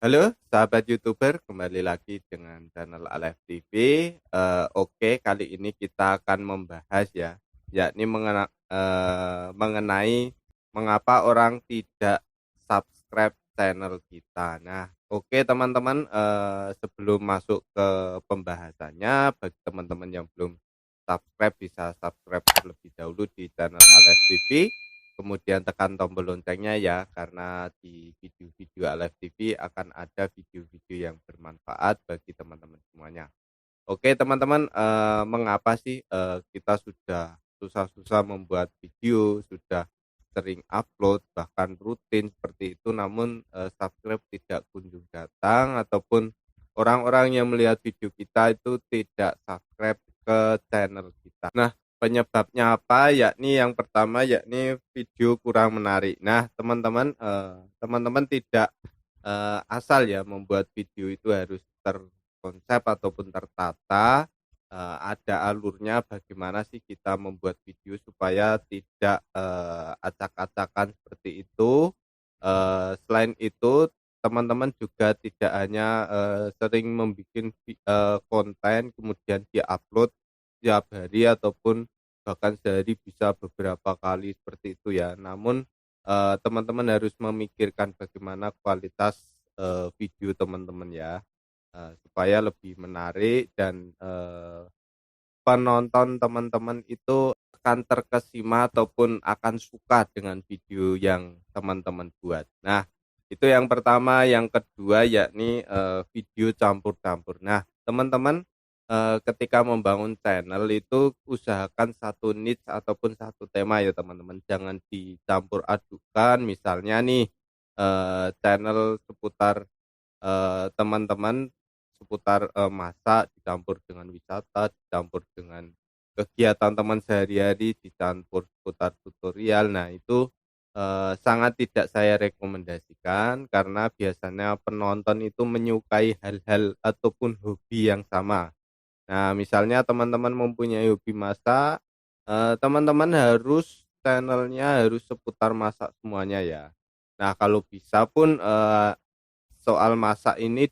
Halo sahabat YouTuber, kembali lagi dengan channel Alef TV. Oke, kali ini kita akan membahas ya, yakni mengenai mengapa orang tidak subscribe channel kita. Nah, oke teman-teman, sebelum masuk ke pembahasannya, bagi teman-teman yang belum subscribe bisa subscribe terlebih dahulu di channel Alef TV. Kemudian tekan tombol loncengnya ya, karena di video-video Alef TV akan ada video-video yang bermanfaat bagi teman-teman semuanya. Oke teman-teman, mengapa sih kita sudah susah-susah membuat video, sudah sering upload, bahkan rutin seperti itu, namun subscribe tidak kunjung datang, ataupun orang-orang yang melihat video kita itu tidak subscribe ke channel kita. Nah, penyebabnya apa? Yakni yang pertama yakni video kurang menarik. Nah, teman-teman tidak asal ya membuat video itu harus terkonsep ataupun tertata. Ada alurnya bagaimana sih kita membuat video supaya tidak acak-acakan seperti itu. Selain itu, teman-teman juga tidak hanya sering membuat konten kemudian di-upload tiap hari ataupun bahkan sehari bisa beberapa kali seperti itu ya. Namun teman-teman harus memikirkan bagaimana kualitas video teman-teman ya, supaya lebih menarik dan penonton teman-teman itu akan terkesima ataupun akan suka dengan video yang teman-teman buat. Nah, itu yang pertama. Yang kedua yakni video campur-campur. Nah, teman-teman ketika membangun channel itu usahakan satu niche ataupun satu tema ya teman-teman. Jangan dicampur adukan. Misalnya nih channel seputar teman-teman seputar masak dicampur dengan wisata, dicampur dengan kegiatan teman sehari-hari, dicampur seputar tutorial. Nah, itu sangat tidak saya rekomendasikan karena biasanya penonton itu menyukai hal-hal ataupun hobi yang sama. Nah, misalnya teman-teman mempunyai hobi masak, teman-teman harus channelnya harus seputar masak semuanya ya. Nah, kalau bisa pun soal masak ini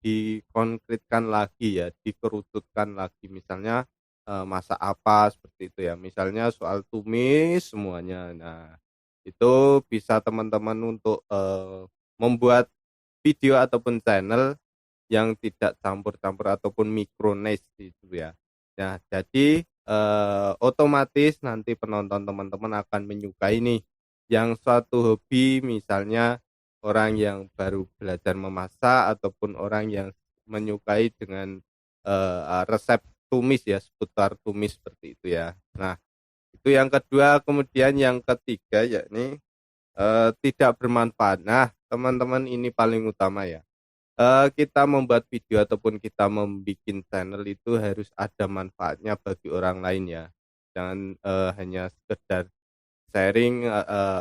dikonkretkan lagi ya, dikerucutkan lagi. Misalnya masak apa seperti itu ya. Misalnya soal tumis semuanya. Nah, itu bisa teman-teman untuk membuat video ataupun channel yang tidak campur-campur ataupun mikrones itu ya. Nah, jadi otomatis nanti penonton teman-teman akan menyukai nih yang suatu hobi, misalnya orang yang baru belajar memasak ataupun orang yang menyukai dengan resep tumis ya, seputar tumis seperti itu ya. Nah, itu yang kedua. Kemudian yang ketiga yakni tidak bermanfaat. Nah, teman-teman ini paling utama ya. Kita membuat video ataupun kita membuat channel itu harus ada manfaatnya bagi orang lain ya. Jangan hanya sekedar sharing,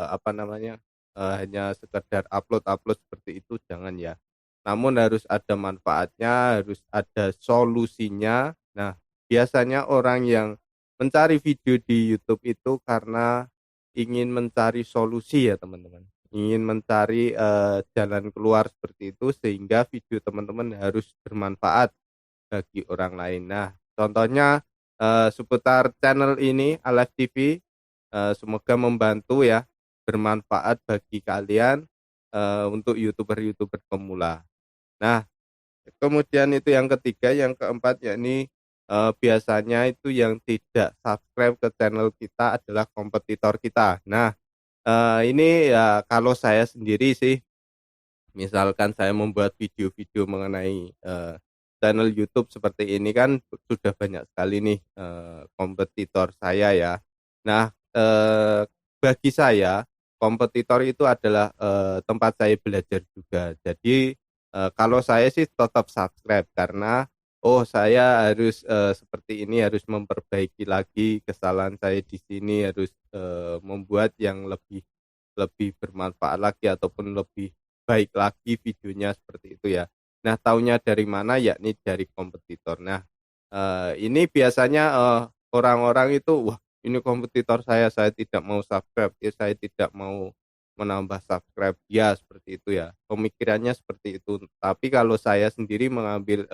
apa namanya, hanya sekedar upload-upload seperti itu, jangan ya. Namun harus ada manfaatnya, harus ada solusinya. Nah, biasanya orang yang mencari video di YouTube itu karena ingin mencari solusi ya teman-teman, ingin mencari jalan keluar seperti itu, sehingga video teman-teman harus bermanfaat bagi orang lain. Nah, contohnya seputar channel ini Alive TV, semoga membantu ya, bermanfaat bagi kalian untuk YouTuber-YouTuber pemula. Nah, kemudian itu yang ketiga. Yang keempat yakni biasanya itu yang tidak subscribe ke channel kita adalah kompetitor kita. Nah, ini ya kalau saya sendiri sih, misalkan saya membuat video-video mengenai channel YouTube seperti ini kan sudah banyak sekali nih kompetitor saya ya. Nah, bagi saya kompetitor itu adalah tempat saya belajar juga. Jadi kalau saya sih tetap subscribe karena oh saya harus seperti ini, harus memperbaiki lagi kesalahan saya di sini, harus membuat yang lebih lebih bermanfaat lagi ataupun lebih baik lagi videonya seperti itu ya. Nah, taunya dari mana? Yakni dari kompetitor. Nah, ini biasanya orang-orang itu, wah ini kompetitor saya tidak mau subscribe, ya saya tidak mau menambah subscribe, ya seperti itu ya, pemikirannya seperti itu. Tapi kalau saya sendiri mengambil,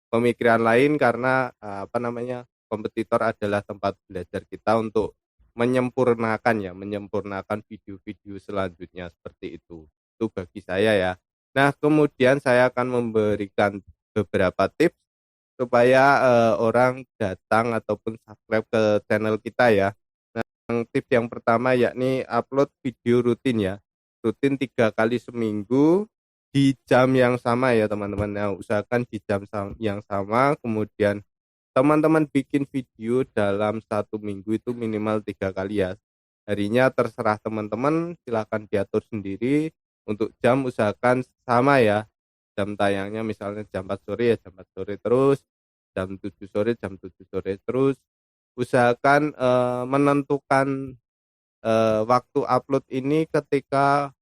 pemikiran lain karena, apa namanya, kompetitor adalah tempat belajar kita untuk menyempurnakan ya, menyempurnakan video-video selanjutnya, seperti itu. Itu bagi saya ya. Nah, kemudian saya akan memberikan beberapa tips supaya, orang datang ataupun subscribe ke channel kita ya. Tips yang pertama yakni upload video rutin ya, rutin 3 kali seminggu di jam yang sama ya teman-teman. Nah, usahakan di jam yang sama, kemudian teman-teman bikin video dalam 1 minggu itu minimal 3 kali ya. Harinya terserah teman-teman, silakan diatur sendiri. Untuk jam usahakan sama ya, jam tayangnya misalnya jam 4 sore ya jam 4 sore terus, jam 7 sore jam 7 sore terus. Usahakan, menentukan, waktu upload ini ketika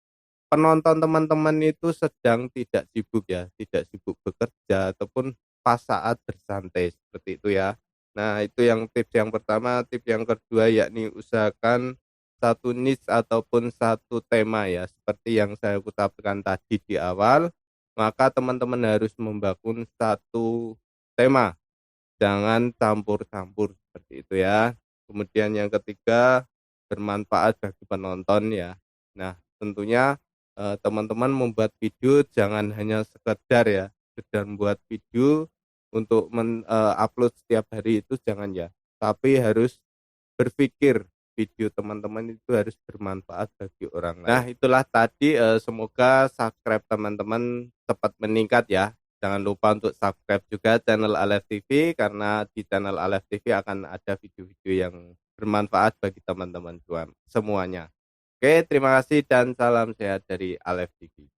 penonton teman-teman itu sedang tidak sibuk ya, tidak sibuk bekerja ataupun pas saat bersantai, seperti itu ya. Nah, itu yang tips yang pertama. Tips yang kedua yakni usahakan satu niche ataupun satu tema ya, seperti yang saya utarakan tadi di awal, maka teman-teman harus membangun satu tema, jangan campur-campur, seperti itu ya. Kemudian yang ketiga, bermanfaat bagi penonton ya. Nah, tentunya, teman-teman membuat video jangan hanya sekedar ya, sekedar membuat video untuk upload setiap hari itu jangan ya, tapi harus berpikir video teman-teman itu harus bermanfaat bagi orang lain. Nah, itulah tadi, semoga subscribe teman-teman cepat meningkat ya. Jangan lupa untuk subscribe juga channel Alef TV, karena di channel Alef TV akan ada video-video yang bermanfaat bagi teman-teman semuanya. Oke, terima kasih dan salam sehat dari Alef TV.